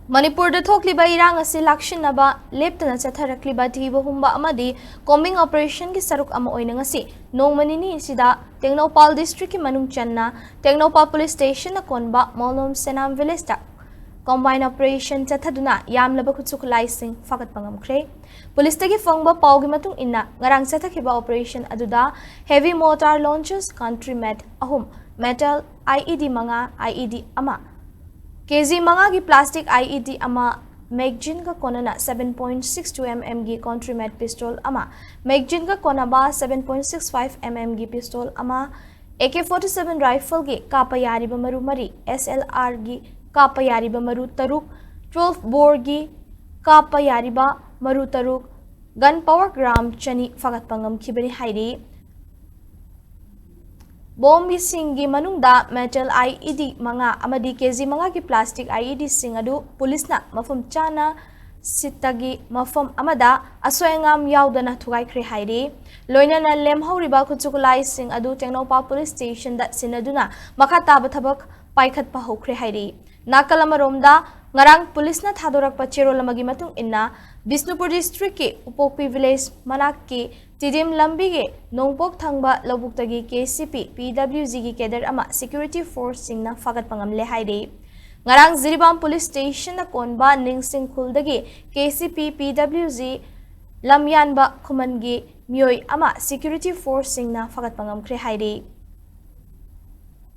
Manipur da thokliba irang asi lakshinaba leptana chatharakliba thiba humba amadi combing operation ki saruk ama oina ngasi nongmanini sida Tengnopal district ki manung channa Tengnopal police station na konba Molnom Senam village ta combine operation chathaduna yamlaba khuchuk laising Fagatpa Ngamkhre police tagi fangba pawgi matung inna ngarang chathakhiba operation aduda heavy mortar launchers country made ahum metal IED manga IED ama KG manga की plastic IED अमा magazine का कोना 7.62 mm की कॉन्ट्रीमेट pistol अमा magazine का कोना बा 7.65 mm की पिस्टल अमा AK-47 राइफल की कापयारी बमरु मरी SLR की कापयारी बमरु तरुक 12 बोर की कापयारी बमरु तरुक गन पावर ग्राम चनी फगतपा ngамखिबनि हाइरी Bomb singi manungda metal IED manga amadi KG manga ki plastic IED singadu police na mafum chana sitagi mafum amada asoyangam yaudana thugai khre hairi loina na lem horiba khuchukulai sing adu Tengnopal police station da sinaduna makha taba thabak paikhat pa hokre hairi nakalamaromda ngarang police na thadorak pa cherolamagi matung inna Bisnupur district ke upokpi village manak ke Tidim lambi ge nongpok thangba lobuktagi KCP PWG gi keder ama security force singna Fagatpa ngamle haire ngarang Ziribam police station na konba ningsing khuldagi KCP PWG lamyanba khuman gi myoi ama security force singna Fagatpa ngamkhre haire